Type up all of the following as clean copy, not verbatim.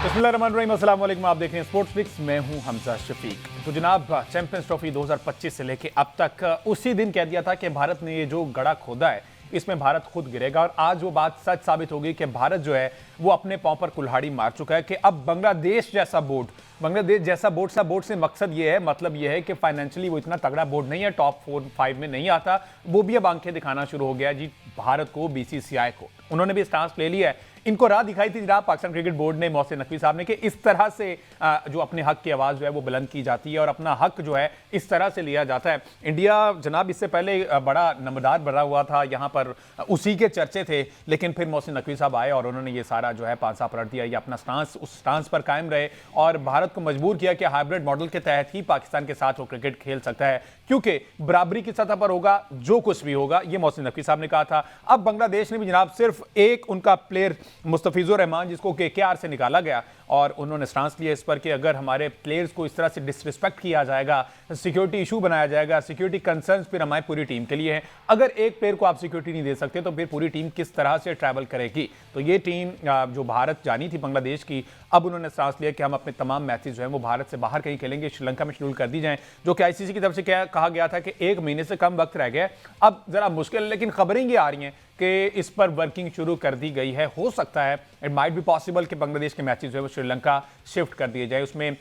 बिस्मिल्लाहिर्रहमानिर्रहीम, अस्सलाम वालेकुम। आप देख रहे हैं स्पोर्ट्स फिक्स, मैं हूं हमजा शफीक। तो जनाब, चैंपियंस ट्रॉफी 2025 से लेके अब तक उसी दिन कह दिया था कि भारत ने ये जो गड़ा खोदा है इसमें भारत खुद गिरेगा, और आज वो बात सच साबित हो गई कि भारत जो है वो अपने पांव पर कुल्हाड़ी मार चुका है कि अब बांग्लादेश जैसा बोर्ड से मकसद ये है, मतलब ये है कि फाइनेंशियली वो इतना तगड़ा बोर्ड नहीं है, टॉप 4-5 में नहीं आता, वो भी अब आंखें दिखाना शुरू हो गया जी भारत को, बीसीसीआई को। उन्होंने भी स्टांस ले लिया है। इनको राह दिखाई थी जनाब पाकिस्तान क्रिकेट बोर्ड ने, मोहसिन नकवी साहब ने, कि इस तरह से जो अपने हक की आवाज़ जो है वो बुलंद की जाती है और अपना हक जो है इस तरह से लिया जाता है। इंडिया जनाब इससे पहले बड़ा नंबरदार बना हुआ था, यहाँ पर उसी के चर्चे थे, लेकिन फिर मोहसिन नकवी साहब आए और उन्होंने ये सारा जो है पांसा पलट दिया। ये अपना स्टांस, उस स्टांस पर कायम रहे और भारत को मजबूर किया कि हाइब्रिड मॉडल के तहत ही पाकिस्तान के साथ वो क्रिकेट खेल सकता है, क्योंकि बराबरी की सतह पर होगा जो कुछ भी होगा, ये मोहसिन नकवी साहब ने कहा था। अब बांग्लादेश ने भी जनाब सिर्फ एक उनका प्लेयर मुस्तफिजुर रहमान, जिसको केकेआर से निकाला गया, और उन्होंने स्टांस लिया इस पर कि अगर हमारे प्लेयर्स को इस तरह से डिसरिस्पेक्ट किया जाएगा, सिक्योरिटी इशू बनाया जाएगा, सिक्योरिटी कंसर्न्स फिर हमारी पूरी टीम के लिए है। अगर एक प्लेयर को आप सिक्योरिटी नहीं दे सकते तो फिर पूरी टीम किस तरह से ट्रैवल करेगी। तो ये टीम जो भारत जानी थी बांग्लादेश की, अब उन्होंने स्टांस लिया कि हम अपने तमाम मैचेस जो है वो भारत से बाहर कहीं खेलेंगे, श्रीलंका में शेड्यूल कर दी जाएं, जो कि आईसीसी की तरफ से कहा गया था कि 1 महीने से कम वक्त रह गया। अब जरा मुश्किल, लेकिन खबरें ये आ रही हैं कि इस पर वर्किंग शुरू कर दी गई है। हो सकता है, इट माइट बी पॉसिबल कि बांग्लादेश के मैचेस जो है वो श्रीलंका शिफ्ट कर दिए जाए। उसमें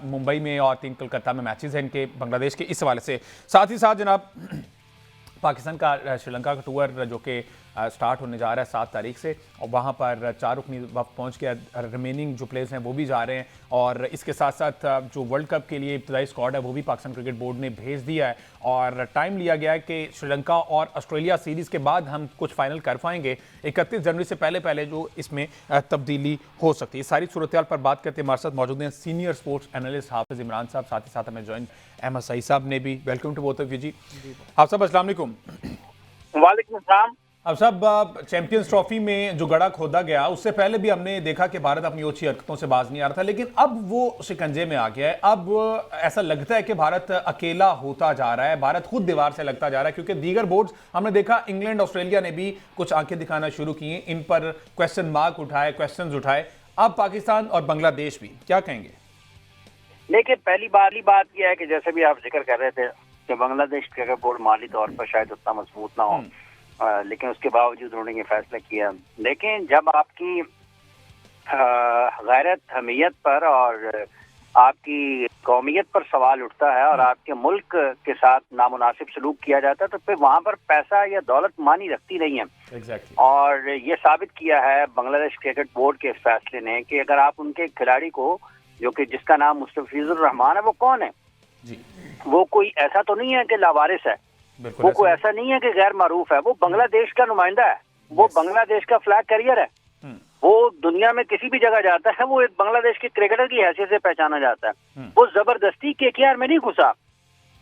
मुंबई में और 3 कोलकाता में मैचेस हैं इनके, बांग्लादेश के, इस हवाले से। साथ ही साथ जनाब पाकिस्तान का श्रीलंका का टूर जो कि स्टार्ट होने जा रहा है 7 तारीख से, और वहाँ पर 4 रुकनी वक्त पहुँच गया, रिमेनिंग जो प्लेयर्स हैं वो भी जा रहे हैं, और इसके साथ साथ जो वर्ल्ड कप के लिए इब्तदाई स्क्वाड है वो भी पाकिस्तान क्रिकेट बोर्ड ने भेज दिया है, और टाइम लिया गया है कि श्रीलंका और ऑस्ट्रेलिया सीरीज़ के बाद हम कुछ फाइनल कर पाएंगे। 31 जनवरी से पहले जो इसमें तब्दीली हो सकती है। सारी सूरत पर बात करते हैं, हमारे साथ मौजूद हैं सीनियर स्पोर्ट्स एनालिस्ट हाफिज इमरान साहब, साथ ही साथ हमें ज्वाइन अहमद सईद साहब ने भी। Welcome to both of you ji. आप सब अस्सलाम वालेकुम। वालेकुम सलाम। अब सब चैंपियंस ट्रॉफी में जो गड़ा खोदा गया, उससे पहले भी हमने देखा कि भारत अपनी ओछी हरकतों से बाज नहीं आ रहा था, लेकिन अब वो शिकंजे में आ गया है। अब ऐसा लगता है कि भारत अकेला होता जा रहा है, भारत खुद दीवार से लगता जा रहा है, क्योंकि दीगर बोर्ड्स हमने देखा, इंग्लैंड ऑस्ट्रेलिया ने भी कुछ आंखें दिखाना शुरू की, इन पर क्वेश्चन मार्क उठाए, क्वेश्चन उठाए। अब पाकिस्तान और बांग्लादेश भी, क्या कहेंगे? देखिए, पहली बात यह है कि जैसे भी आप जिक्र कर रहे थे कि बांग्लादेश क्रिकेट बोर्ड माली तौर पर शायद उतना मजबूत ना हो, लेकिन उसके बावजूद उन्होंने ये फैसला किया। लेकिन जब आपकी गैरत, हमीयत पर और आपकी कौमियत पर सवाल उठता है और आपके मुल्क के साथ नामुनासिब सलूक किया जाता है, तो फिर वहां पर पैसा या दौलत मानी रखती नहीं है। Exactly. और ये साबित किया है बांग्लादेश क्रिकेट बोर्ड के इस फैसले ने कि अगर आप उनके खिलाड़ी को, जो कि जिसका नाम मुस्तफिजुर रहमान है, वो कौन है जी। वो कोई ऐसा तो नहीं है कि लावारिस है, वो कोई ऐसा नहीं है कि गैर मारूफ है, वो बांग्लादेश का नुमाइंदा है, वो बांग्लादेश का फ्लैग कैरियर है, वो दुनिया में किसी भी जगह जाता है, वो एक बांग्लादेश के क्रिकेटर की हैसियत से पहचाना जाता है। वो जबरदस्ती केकेआर में नहीं घुसा,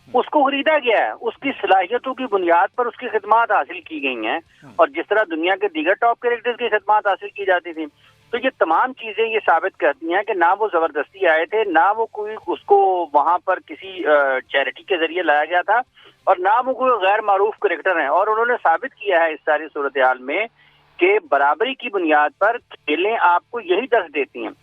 उसको खरीदा गया है, उसकी सलाहियतों की बुनियाद पर उसकी खिदमात हासिल की गई हैं, और जिस तरह दुनिया के दीगर टॉप क्रिकेटर्स की खिदमात हासिल की जाती थी। तो ये तमाम चीजें ये साबित करती हैं कि ना वो जबरदस्ती आए थे, ना वो कोई उसको वहां पर किसी चैरिटी के जरिए लाया गया था, और ना वो कोई गैर मारूफ क्रिकेटर हैं। और उन्होंने साबित किया है इस सारी सूरत हाल में कि बराबरी की बुनियाद पर खेलें आपको यही दर्ज देती हैं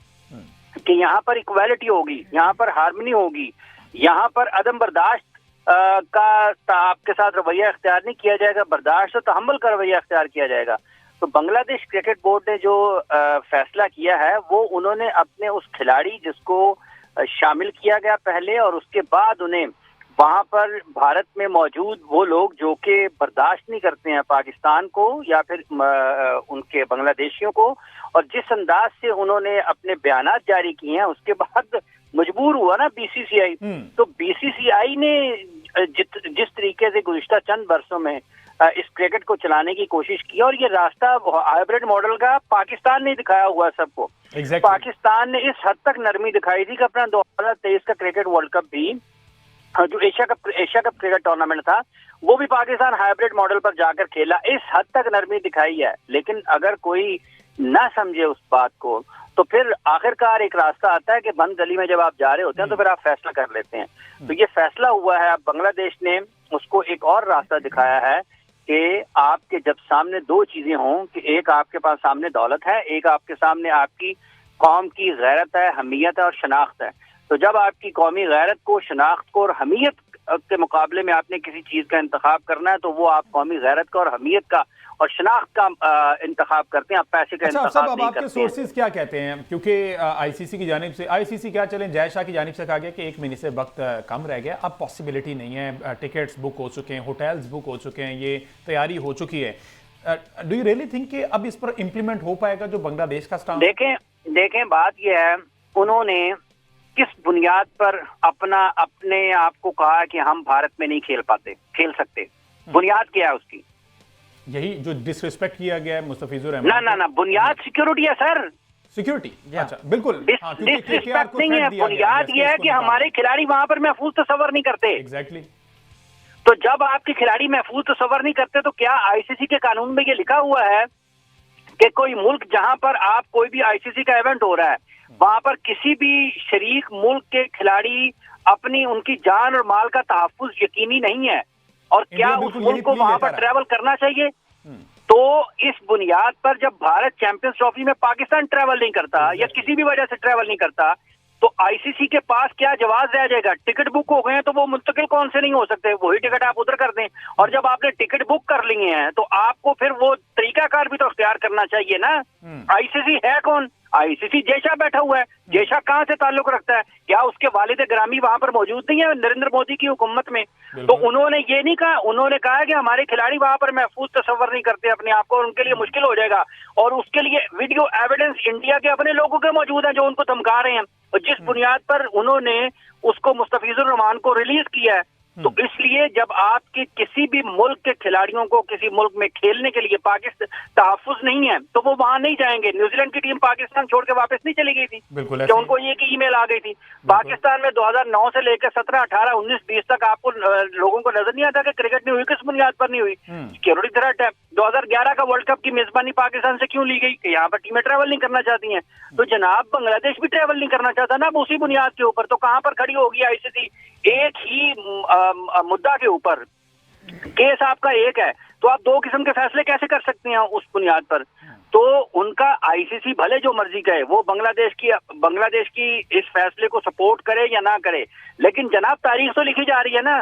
कि यहाँ पर इक्वालिटी होगी, यहाँ पर हार्मनी होगी, यहाँ पर अदम बर्दाश्त का आपके साथ रवैया अख्तियार नहीं किया जाएगा, बर्दाश्त और तहम्मुल का रवैया अख्तियार किया जाएगा। तो बांग्लादेश क्रिकेट बोर्ड ने जो फैसला किया है, वो उन्होंने अपने उस खिलाड़ी जिसको शामिल किया गया पहले, और उसके बाद उन्हें वहां पर भारत में मौजूद वो लोग जो कि बर्दाश्त नहीं करते हैं पाकिस्तान को या फिर उनके बांग्लादेशियों को, और जिस अंदाज से उन्होंने अपने बयानात जारी किए हैं, उसके बाद मजबूर हुआ ना बीसीसीआई। तो बीसीसीआई ने जिस तरीके से गुज़िश्ता चंद बरसों में इस क्रिकेट को चलाने की कोशिश की, और ये रास्ता हाइब्रिड मॉडल का पाकिस्तान ने दिखाया हुआ सबको। पाकिस्तान ने इस हद तक नरमी दिखाई थी कि अपना 2023 का क्रिकेट वर्ल्ड कप भी, जो एशिया कप क्रिकेट टूर्नामेंट था, वो भी पाकिस्तान हाइब्रिड मॉडल पर जाकर खेला। इस हद तक नरमी दिखाई है। लेकिन अगर कोई ना समझे उस बात को, तो फिर आखिरकार एक रास्ता आता है कि बंद गली में जब आप जा रहे होते हैं तो फिर आप फैसला कर लेते हैं। तो ये फैसला हुआ है। अब बांग्लादेश ने उसको एक और रास्ता दिखाया है कि आपके जब सामने दो चीजें हों, कि एक आपके पास सामने दौलत है, एक आपके सामने आपकी कौम की गैरत है, हमीयत है और शनाख्त है। तो जब आपकी कौमी गैरत को, शनाख्त को और हमीयत के मुकाबले में आपने किसी चीज का इंतखाब करना है, तो वो आप कौमी गैरत का और हमीयत का और शनाख्त का इंतखाब करते हैं, आप पैसे का अच्छा इंतखाब साहब, अब नहीं आपके करते हैं। सोर्सेज क्या कहते हैं? क्योंकि आईसीसी की जानिब से, आईसीसी क्या चलें, जय शाह की जानिब से कहा गया कि 1 महीने से वक्त कम रह गया, अब पॉसिबिलिटी नहीं है, टिकट्स बुक हो चुके हैं, होटल्स बुक हो चुके हैं, ये तैयारी हो चुकी है। डू यू रियली थिंक कि अब इस पर इम्प्लीमेंट हो पाएगा जो बांग्लादेश का स्टांस? देखें बात यह है, उन्होंने किस बुनियाद पर अपने आप को कहा कि हम भारत में नहीं खेल सकते? बुनियाद क्या है उसकी? यही जो डिसरिस्पेक्ट किया गया है मुस्तफिजुर रहमान। ना, बुनियाद सिक्योरिटी है सर। सिक्योरिटी, अच्छा बिल्कुल। डिसरिस्पेक्ट नहीं है, बुनियाद यह है कि हमारे खिलाड़ी वहां पर महफूज तस्वर नहीं करते। एग्जैक्टली। तो जब आपके खिलाड़ी महफूज तस्वर नहीं करते, तो क्या आईसीसी के कानून में ये लिखा हुआ है कि कोई मुल्क जहां पर आप कोई भी आईसीसी का इवेंट हो रहा है, वहां पर किसी भी शरीक मुल्क के खिलाड़ी अपनी उनकी जान और माल का तहफ्फुज यकीनी नहीं है? और क्या उस मुल्क को वहां पर ट्रैवल करना चाहिए? तो इस बुनियाद पर जब भारत चैंपियंस ट्रॉफी में पाकिस्तान ट्रैवल नहीं करता या किसी भी वजह से ट्रैवल नहीं करता, तो आईसीसी के पास क्या जवाब रह जाएगा? टिकट बुक हो गए हैं तो वो मुंतकिल कौन से नहीं हो सकते? वही टिकट आप उधर कर दें। और जब आपने टिकट बुक कर लिए हैं तो आपको फिर वो तरीकाकार भी तो अख्तियार करना चाहिए ना। आईसीसी है कौन? आईसीसी जयशाह बैठा हुआ है। जयशाह कहाँ से ताल्लुक रखता है? क्या उसके वालिद ग्रामी वहां पर मौजूद नहीं है नरेंद्र मोदी की हुकूमत में? तो उन्होंने ये नहीं कहा, उन्होंने कहा कि हमारे खिलाड़ी वहां पर महफूज तस्वर नहीं करते अपने आप को, उनके लिए मुश्किल हो जाएगा। और उसके लिए वीडियो एविडेंस इंडिया के अपने लोगों के मौजूद है जो उनको धमका रहे हैं। और जिस बुनियाद पर उन्होंने उसको मुस्तफिजुर रहमान को रिलीज किया है, तो इसलिए जब आपके किसी भी मुल्क के खिलाड़ियों को किसी मुल्क में खेलने के लिए पाकिस्तान तहफ्फुज नहीं है, तो वो वहां नहीं जाएंगे। न्यूजीलैंड की टीम पाकिस्तान छोड़ के वापस नहीं चली गई थी क्या? उनको ये कि ईमेल आ गई थी। पाकिस्तान में 2009 से लेकर 17, 18, 19, 20 तक आपको लोगों को नजर नहीं आता कि क्रिकेट नहीं हुई? किस बुनियाद पर नहीं हुई? सिक्योरिटी थ्रेट है। 2011 का वर्ल्ड कप की मेजबानी पाकिस्तान से क्यों ली गई? कि यहाँ पर टीमें ट्रैवल नहीं करना चाहती हैं। तो जनाब बांग्लादेश भी ट्रैवल नहीं करना चाहता ना, अब उसी बुनियाद के ऊपर। तो कहां पर खड़ी होगी आईसीसी? एक ही मुद्दा के ऊपर केस आपका एक है, तो आप दो किस्म के फैसले कैसे कर सकते हैं उस बुनियाद पर? तो उनका आईसीसी भले जो मर्जी कहे, वो बांग्लादेश की इस फैसले को सपोर्ट करे या ना करे, लेकिन जनाब तारीख तो लिखी जा रही है ना।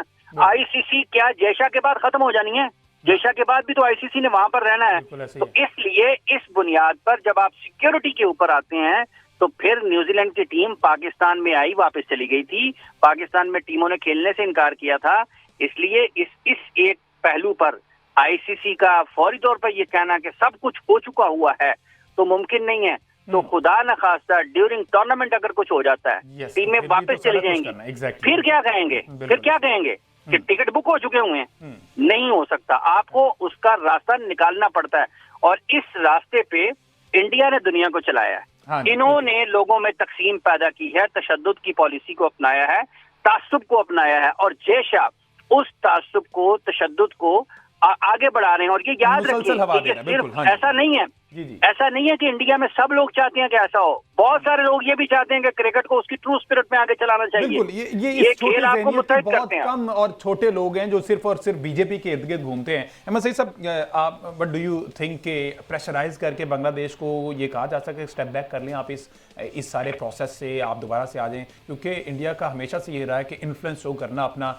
आईसीसी क्या जयशाह के बाद खत्म हो जानी है? जयशाह के बाद भी तो आईसीसी ने वहां पर रहना है। तो इसलिए इस बुनियाद पर जब आप सिक्योरिटी के ऊपर आते हैं, तो फिर न्यूजीलैंड की टीम पाकिस्तान में आई, वापस चली गई थी। पाकिस्तान में टीमों ने खेलने से इनकार किया था। इसलिए इस एक पहलू पर आईसीसी का फौरी तौर पर यह कहना कि सब कुछ हो चुका हुआ है तो मुमकिन नहीं है। तो खुदा न खास्ता ड्यूरिंग टूर्नामेंट अगर कुछ हो जाता है, टीमें वापस चली जाएंगी, फिर क्या कहेंगे? कि टिकट बुक हो चुके हुए हैं? नहीं हो सकता। आपको उसका रास्ता निकालना पड़ता है, और इस रास्ते पे इंडिया ने दुनिया को चलाया है। इन्होंने लोगों में तकसीम पैदा की है, तशद्दुद की पॉलिसी को अपनाया है, तासुब को अपनाया है, और जयशाह उस तासुब को, तशद्दुद को आगे बढ़ा रहे हैं। और ये याद रखिए, ऐसा नहीं है, ऐसा नहीं है कि इंडिया में सब लोग चाहते हैं कि ऐसा हो। बहुत सारे लोग ये भी चाहते हैं कि क्रिकेट को उसकी ट्रू स्पिरिट में आगे चलाना चाहिए। ये खेल आपको मुत्तहिद करते हैं। कम और छोटे लोग हैं जो सिर्फ और सिर्फ बीजेपी के इर्द गिर्द घूमते हैं। अहमद सईद साहब, बट डू यू थिंक के प्रेशराइज करके बांग्लादेश को ये कहा जा सके स्टेप बैक कर लें आप इस सारे प्रोसेस से, आप दोबारा से आ जाएं? क्योंकि इंडिया का हमेशा से ये रहा है कि इन्फ्लुएंस शो करना अपना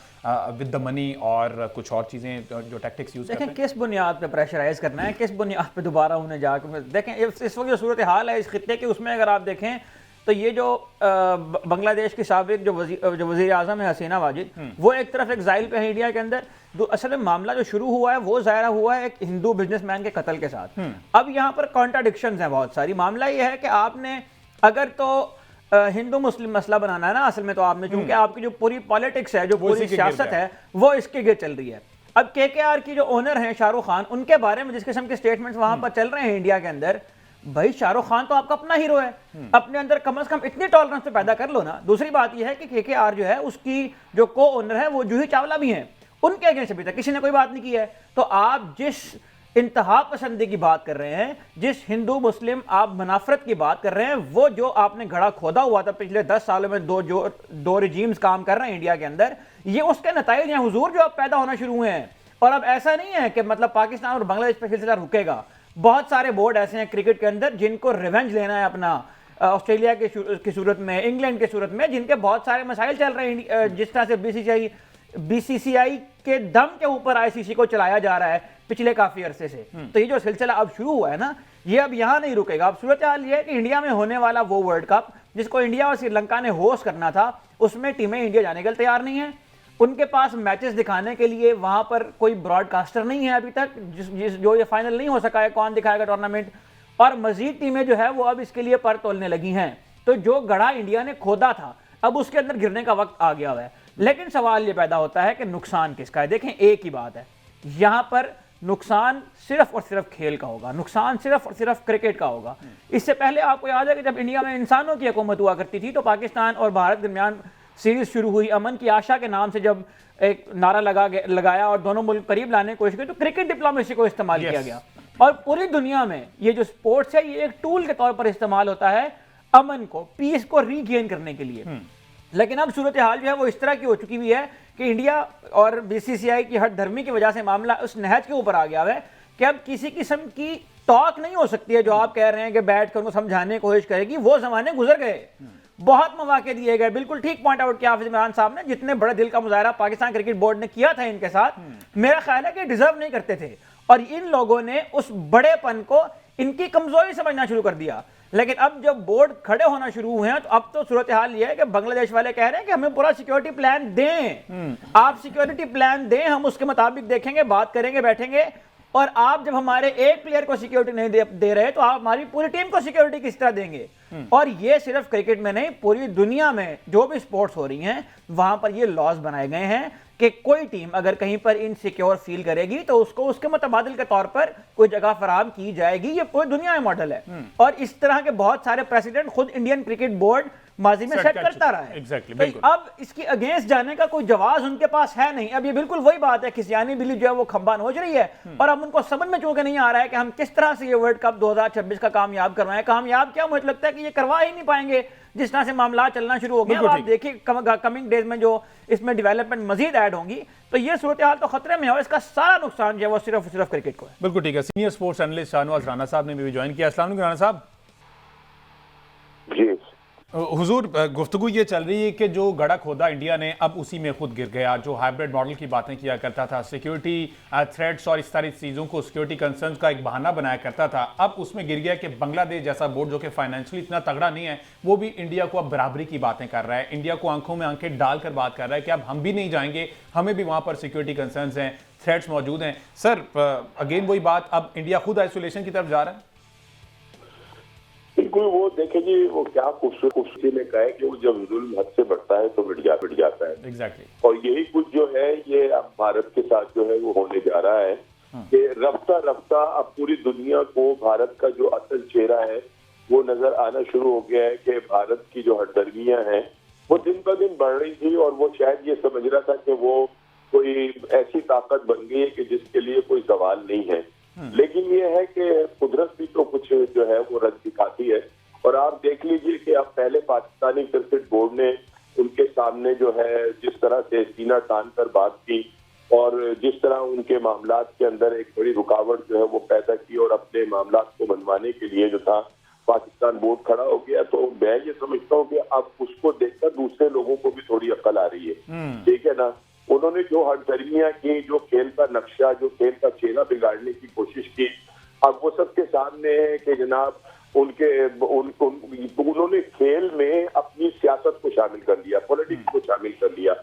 विद द मनी और कुछ और चीजें जो टैक्टिक्स यूज करते हैं। किस बुनियाद पे प्रेशराइज करना है, किस बुनियाद पे दोबारा उन्हें जाकर देखें। इस वक्त जो सूरत हाल है इस खित्ते की, उसमें अगर आप देखें तो ये जो बांग्लादेश की साबिक जो वज़ीर आज़म है हसीना वाजिद, वो एक तरफ एग्जाइल पे है इंडिया के अंदर। असल में मामला जो शुरू हुआ है वो ज़ाहिर हुआ है एक हिंदू बिजनेसमैन के कत्ल के साथ। अब यहाँ पर कॉन्ट्राडिक्शंस हैं बहुत सारी। मामला ये है कि आपने अगर तो हिंदू मुस्लिम मसला बनाना है ना, असल में तो आपने, चूंकि आपकी जो पूरी पॉलिटिक्स है, जो पूरी सियासत है, वो इसके गिर चल रही है। अब केकेआर की जो ओनर हैं शाहरुख खान, उनके बारे में जिस किस्म के स्टेटमेंट्स वहां पर चल रहे हैं इंडिया के अंदर, भाई शाहरुख खान तो आपका अपना हीरो है, अपने अंदर कम से कम इतनी टॉलरेंस तो पैदा कर लो ना। दूसरी बात यह है कि केकेआर जो है उसकी जो को ओनर है वो जूही चावला भी हैं, उनके अगेंस्ट अभी तक किसी ने कोई बात नहीं की है। तो आप जिस इंतहा पसंदी की बात कर रहे हैं, जिस हिंदू मुस्लिम आप मनाफरत की बात कर रहे हैं, वो जो आपने घड़ा खोदा हुआ था पिछले 10 सालों में, दो रिजीम्स काम कर रहे हैं इंडिया के अंदर, ये उसके नताइज हैं हुजूर जो अब पैदा होना शुरू हुए हैं। और अब ऐसा नहीं है कि मतलब पाकिस्तान और बांग्लादेश पर सिलसिला रुकेगा। बहुत सारे बोर्ड ऐसे हैं क्रिकेट के अंदर जिनको रिवेंज लेना है अपना, ऑस्ट्रेलिया की सूरत में, इंग्लैंड की सूरत में, जिनके बहुत सारे मसाइल चल रहे हैं। जिस तरह से बीसीसीआई के दम के ऊपर आईसीसी को चलाया जा रहा है पिछले काफी अरसे से, तो ये जो सिलसिला अब शुरू हुआ है ना, ये अब यहां नहीं रुकेगा। अब सूरत हाल ये है कि इंडिया में होने वाला वो वर्ल्ड कप जिसको इंडिया और श्रीलंका ने होस्ट करना था, उसमें टीमें इंडिया जाने के लिए तैयार नहीं है। उनके पास मैचेस दिखाने के लिए वहां पर कोई ब्रॉडकास्टर नहीं है अभी तक, जो ये फाइनल नहीं हो सका है कौन दिखाएगा टूर्नामेंट, और मजीद टीमें जो है वो अब इसके लिए पर तोलने लगी हैं। तो जो गढ़ा इंडिया ने खोदा था अब उसके अंदर गिरने का वक्त आ गया हुआ है। लेकिन सवाल ये पैदा होता है कि नुकसान किसका है। देखें, एक ही बात है, यहां पर नुकसान सिर्फ और सिर्फ खेल का होगा, नुकसान सिर्फ और सिर्फ क्रिकेट का होगा। इससे पहले आपको याद है कि जब इंडिया में इंसानों की हुकूमत हुआ करती थी तो पाकिस्तान और भारत के दरमियान सीरीज शुरू हुई, अमन की आशा के नाम से जब एक नारा लगाया और दोनों मुल्क करीब लाने की कोशिश की, तो क्रिकेट डिप्लोमेसी को इस्तेमाल किया गया। और पूरी दुनिया में ये जो स्पोर्ट्स है ये एक टूल के तौर पर इस्तेमाल होता है अमन को, पीस को रीगेन करने के लिए। लेकिन अब सूरत हाल जो है वो इस तरह की हो चुकी हुई है कि इंडिया और बीसीसीआई की हठधर्मी की वजह से मामला उस नहज के ऊपर आ गया है कि अब किसी किस्म की टॉक नहीं हो सकती है। जो आप कह रहे हैं कि बैठ कर उनको समझाने की कोशिश करेगी, वो जमाने गुजर गए। बहुत मौके दिए गए, बिल्कुल ठीक पॉइंट आउट किया हाफिज इमरान साहब ने। जितने बड़े दिल का मुजाहरा पाकिस्तान क्रिकेट बोर्ड ने किया था इनके साथ, मेरा ख्याल है कि डिजर्व नहीं करते थे, और इन लोगों ने उस बड़ेपन को इनकी कमजोरी समझना शुरू कर दिया। लेकिन अब जब बोर्ड खड़े होना शुरू हुए हैं तो अब तो सूरत हाल यह है कि बांग्लादेश वाले कह रहे हैं कि हमें पूरा सिक्योरिटी प्लान दें, आप सिक्योरिटी प्लान दें, हम उसके मुताबिक देखेंगे, बात करेंगे, बैठेंगे। और आप जब हमारे एक प्लेयर को सिक्योरिटी नहीं दे रहे तो आप हमारी पूरी टीम को सिक्योरिटी किस तरह देंगे। और ये सिर्फ क्रिकेट में नहीं, पूरी दुनिया में जो भी स्पोर्ट्स हो रही हैं वहां पर ये लॉज बनाए गए हैं कि कोई टीम अगर कहीं पर इनसिक्योर फील करेगी तो उसको उसके मुतबादिल के तौर पर कोई जगह फराहम की जाएगी। ये पूरी दुनिया में मॉडल है और इस तरह के बहुत सारे प्रेसिडेंट खुद इंडियन क्रिकेट बोर्ड माजी में सेट करता रहा है। Exactly, तो अब इसके अगेंस्ट जाने का कोई जवाब उनके पास है नहीं। अब ये बिल्कुल वही बात है, खिसियानी बिल्ली जो है वो खंबा नोच रही है और अब उनको समझ में चूंकि नहीं आ रहा है कि हम किस तरह से ये वर्ल्ड कप 2026 का कामयाब करवाएं। कामयाब क्या, मुझे लगता है कि ये करवा ही नहीं पाएंगे जिस तरह से मामला चलना शुरू हो गया। अब आप देखिए कमिंग डेज में जो इसमें डेवलपमेंट मजीद ऐड होंगी तो ये सूरत हाल तो खतरे में है और इसका सारा नुकसान जो है वो सिर्फ क्रिकेट को है। बिल्कुल ठीक है। Senior sports analyst Shahnawaz Rana साहब ने भी ज्वाइन किया। अस्सलाम वालेकुम राणा साहब। जी हुजूर, गुफ्तगू ये चल रही है कि जो गड़ा खोदा इंडिया ने अब उसी में खुद गिर गया। जो हाइब्रिड मॉडल की बातें किया करता था, सिक्योरिटी थ्रेट्स और इस सारी चीज़ों को सिक्योरिटी कंसर्न्स का एक बहाना बनाया करता था, अब उसमें गिर गया कि बांग्लादेश जैसा बोर्ड जो कि फाइनेंशियली इतना तगड़ा नहीं है वो भी इंडिया को अब बराबरी की बातें कर रहा है, इंडिया को आंखों में आंखें डालकर बात कर रहा है कि अब हम भी नहीं जाएंगे, हमें भी वहाँ पर सिक्योरिटी कंसर्न्स हैं, थ्रेट्स मौजूद हैं। सर, अगेन वही बात, अब इंडिया खुद आइसोलेशन की तरफ जा रहा है। बिल्कुल, वो देखें जी, वो क्या खूबसूरती ने कहा है कि वो जब जुल्म हद से बढ़ता है तो मिट जाता है। एग्जैक्टली। और यही कुछ जो है ये अब भारत के साथ जो है वो होने जा रहा है कि रफ्ता रफ्ता अब पूरी दुनिया को भारत का जो असल चेहरा है वो नजर आना शुरू हो गया है कि भारत की जो हठधर्मियां हैं वो दिन ब दिन बढ़ रही थी और वो शायद ये समझ रहा था कि वो कोई ऐसी ताकत बन गई है कि जिसके लिए कोई सवाल नहीं है। लेकिन ये है कि कुदरत भी तो कुछ जो है वो रंग दिखाती है। और आप देख लीजिए कि अब पहले पाकिस्तानी क्रिकेट बोर्ड ने उनके सामने जो है जिस तरह से सीना तान कर बात की और जिस तरह उनके मामलात के अंदर एक बड़ी रुकावट जो है वो पैदा की और अपने मामलात को मनवाने के लिए जो था पाकिस्तान बोर्ड खड़ा हो गया, तो मैं ये समझता हूँ कि अब उसको देखकर दूसरे लोगों को भी थोड़ी अकल आ रही है। ठीक है ना, उन्होंने जो हठधर्मियां की, जो खेल का नक्शा, जो खेल का चेहरा बिगाड़ने की कोशिश की, अब वो सबके सामने है कि जनाब उन्होंने खेल में अपनी सियासत को शामिल कर लिया, पॉलिटिक्स को शामिल कर लिया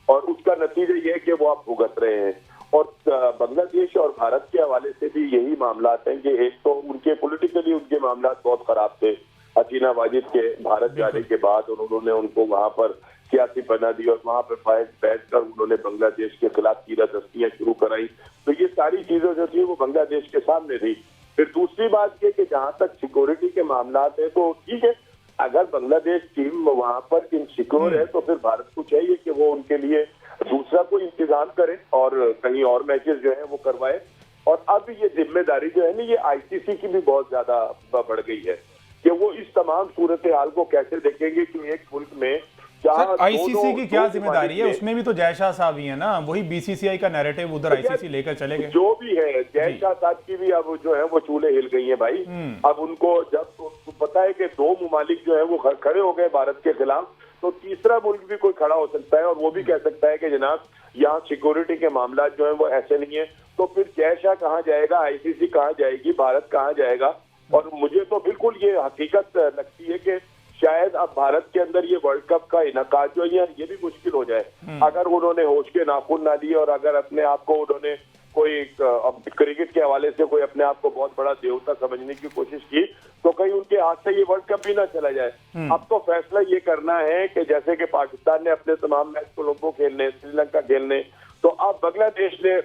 और उसका नतीजा ये है कि वो आप भुगत रहे हैं। और बांग्लादेश और भारत के हवाले से भी यही मामलात हैं कि एक तो उनके पॉलिटिकली उनके मामलात बहुत खराब थे। हसीना वाजिद के भारत जाने के बाद उन्होंने उनको वहां पर सियासी बना दी और वहां पर बैठकर उन्होंने बांग्लादेश के खिलाफ तीरदस्तियां शुरू कराई। तो ये सारी चीजें जो थी वो बांग्लादेश के सामने थी। फिर दूसरी बात ये कि जहां तक सिक्योरिटी के मामलात है तो ठीक है, अगर बांग्लादेश टीम वहां पर इनसिक्योर है तो फिर भारत को चाहिए कि वो उनके लिए दूसरा कोई इंतजाम करे और कहीं और मैचेस जो है वो करवाए। और अब ये जिम्मेदारी जो है ना ये आईसीसी की भी बहुत ज्यादा बढ़ गई है कि वो इस तमाम सूरत हाल को कैसे देखेंगे कि एक मुल्क में जहां आईसीसी की क्या दो जिम्मेदारी है? ममालिक उसमें भी तो जय शाह साहब ही है ना, वही बीसीसीआई का नैरेटिव उधर आईसीसी लेकर चले गए। जो भी है, जय शाह साहब की भी अब जो है वो चूल्हे हिल गई है भाई। अब उनको जब पता है कि दो ममालिक जो है वो खड़े हो गए भारत के खिलाफ, तो तीसरा मुल्क भी कोई खड़ा हो सकता है और वो भी कह सकता है कि जनाब यहाँ सिक्योरिटी के मामला जो है वो ऐसे नहीं है। तो फिर जय शाह कहाँ जाएगा, आईसीसी कहाँ जाएगी, भारत कहाँ जाएगा? और मुझे तो बिल्कुल ये हकीकत लगती है कि शायद अब भारत के अंदर ये वर्ल्ड कप का इनकाद जो है ये भी मुश्किल हो जाए अगर उन्होंने होश के नाखून ना लिए और अगर अपने आप को उन्होंने कोई क्रिकेट के हवाले से कोई अपने आप को बहुत बड़ा देवता समझने की कोशिश की, तो कहीं उनके हाथ से ये वर्ल्ड कप भी ना चला जाए। अब तो फैसला ये करना है कि जैसे कि पाकिस्तान ने अपने तमाम मैच कोलंबो खेलने, श्रीलंका खेलने, तो अब बांग्लादेश ने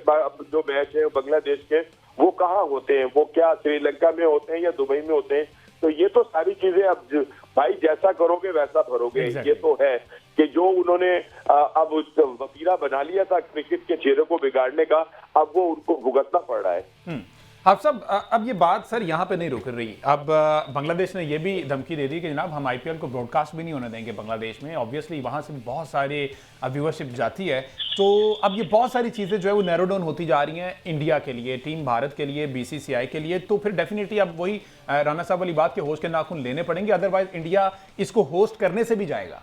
जो मैच है बांग्लादेश के वो कहाँ होते हैं, वो क्या श्रीलंका में होते हैं या दुबई में होते हैं? तो ये तो सारी चीजें अब भाई जैसा करोगे वैसा भरोगे। ये तो है कि जो उन्होंने अब वतीरा बना लिया था क्रिकेट के चेहरे को बिगाड़ने का, अब वो उनको भुगतना पड़ रहा है। अब सब अब ये बात सर यहाँ पे नहीं रुक रही। अब बांग्लादेश ने ये भी धमकी दे दी कि जनाब हम आईपीएल को ब्रॉडकास्ट भी नहीं होने देंगे बांग्लादेश में। ऑब्वियसली वहाँ से बहुत सारे व्यूअरशिप जाती है, तो अब ये बहुत सारी चीज़ें जो है वो नैरो डाउन होती जा रही हैं इंडिया के लिए, टीम भारत के लिए, बीसीसीआई के लिए। तो फिर डेफिनेटली अब वही राणा साहब वाली बात के होश के नाखून लेने पड़ेंगे, अदरवाइज इंडिया इसको होस्ट करने से भी जाएगा।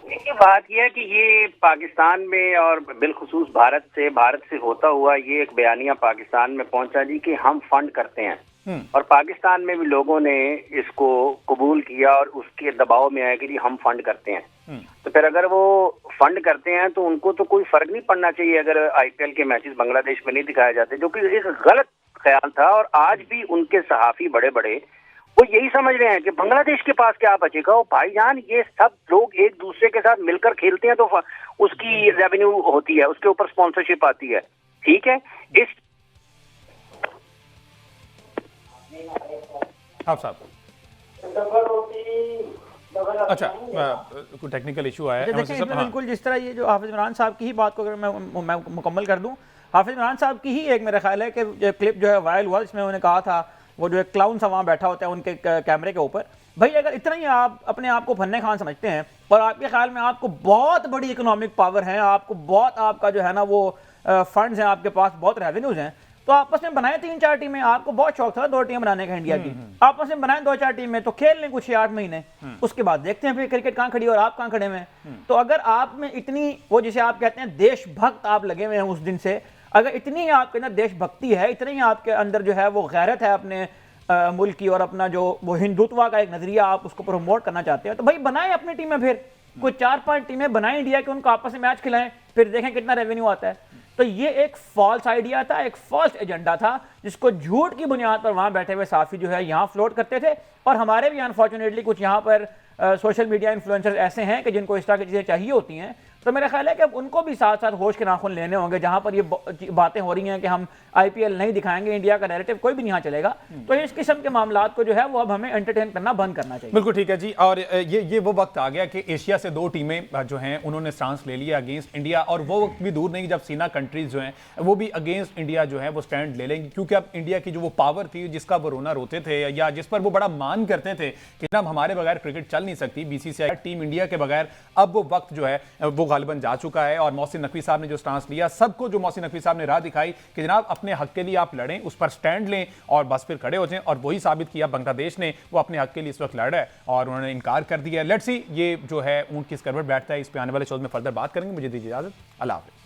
देखिए बात यह है कि ये पाकिस्तान में और बिलखुसूस भारत से होता हुआ ये एक बयानिया पाकिस्तान में पहुंचा जी कि हम फंड करते हैं, और पाकिस्तान में भी लोगों ने इसको कबूल किया और उसके दबाव में आया कि जी हम फंड करते हैं। तो फिर अगर वो फंड करते हैं तो उनको तो कोई फर्क नहीं पड़ना चाहिए अगर आईपीएल के मैचेस बांग्लादेश में नहीं दिखाए जाते, जो कि एक गलत ख्याल था। और आज भी उनके सहाफी बड़े बड़े वो यही समझ रहे हैं कि बांग्लादेश के पास क्या बचेगा। वो भाईजान ये सब लोग एक दूसरे के साथ मिलकर खेलते हैं तो उसकी रेवेन्यू होती है, उसके ऊपर स्पॉन्सरशिप आती है, ठीक है। इस साहब अच्छा कोई टेक्निकल इशू आया है। देखिए इसमें बिल्कुल जिस तरह ये जो हाफिज इमरान साहब की ही बात को अगर मैं मुकम्मल कर दूं, हाफिज इमरान साहब की ही एक मेरा ख्याल है कि क्लिप जो है वायरल हुआ, जिसमें उन्होंने कहा था वो जो एक क्लाउन सा वहाँ बैठा होता है उनके कैमरे के ऊपर, भाई अगर इतना ही आप अपने आप को फन्ने खान समझते हैं और आपके ख्याल में आपको बहुत बड़ी इकोनॉमिक पावर है, आपको बहुत आपका जो है ना वो फंड्स हैं, आपके पास बहुत रेवेन्यूज हैं, तो आपस में बनाए 3-4 टीमें। आपको बहुत शौक था 2 टीम बनाने का इंडिया की, आपस में बनाए 2-4 टीमें, तो खेल लें कुछ 8 महीने, उसके बाद देखते हैं फिर क्रिकेट कहाँ खड़ी और आप कहाँ खड़े हुए। तो अगर आप में इतनी वो जिसे आप कहते हैं देशभक्त आप लगे हुए हैं उस दिन से, अगर इतनी आपके अंदर देशभक्ति है, इतनी ही आपके अंदर जो है वो गैरत है अपने मुल्क की और अपना जो वो हिंदुत्व का एक नजरिया आप उसको प्रमोट करना चाहते हैं, तो भाई बनाएं अपनी टीमें, फिर कोई 4-5 टीमें बनाएं इंडिया के, उनको आपस में मैच खिलाएं, फिर देखें कितना रेवेन्यू आता है। तो ये एक फॉल्स आइडिया था, एक फॉल्स एजेंडा था, जिसको झूठ की बुनियाद पर वहां बैठे हुए साफी जो है यहाँ फ्लोट करते थे। और हमारे भी अनफॉर्चुनेटली कुछ यहाँ पर सोशल मीडिया इन्फ्लुएंसर्स ऐसे हैं कि जिनको इस तरह की चीज़ें चाहिए होती हैं। तो मेरा ख्याल है कि अब उनको भी साथ साथ होश के नाखून लेने होंगे। जहां पर ये बातें हो रही हैं कि हम आईपीएल नहीं दिखाएंगे, इंडिया का नैरेटिव कोई भी नहीं यहाँ चलेगा, तो इस किस्म के मामलात को जो है वो अब हमें एंटरटेन करना बंद करना चाहिए। बिल्कुल ठीक है जी। और ये वो वक्त आ गया कि एशिया से 2 टीमें जो हैं उन्होंने स्टांस ले लिया अगेंस्ट इंडिया, और वो वक्त भी दूर नहीं जब सीना कंट्रीज जो हैं वो भी अगेंस्ट इंडिया जो है वो स्टैंड ले लेंगी, क्योंकि अब इंडिया की जो वो पावर थी जिसका वो रोना रोते थे या जिस पर वो बड़ा मान करते थे कि जनाब हमारे बगैर क्रिकेट चल नहीं सकती, बीसीसीआई टीम इंडिया के बगैर, अब वो वक्त जो है वो गालिबन जा चुका है। और मोहसिन नकवी साहब ने जो स्टांस लिया, सबको जो मोहसिन नकवी साहब ने राह दिखाई कि जनाब अपने हक के लिए आप लड़ें, उस पर स्टैंड लें और बस फिर खड़े हो जाएं, और वही साबित किया बांग्लादेश ने, वो अपने हक के लिए इस वक्त लड़ रहा है और उन्होंने इनकार कर दिया। लेट्स सी ये जो है ऊंट किस करवट बैठता है, इस पे आने वाले शोध में फर्दर बात करेंगे। मुझे दीजिए इजाजत, अल्लाह हाफिज़।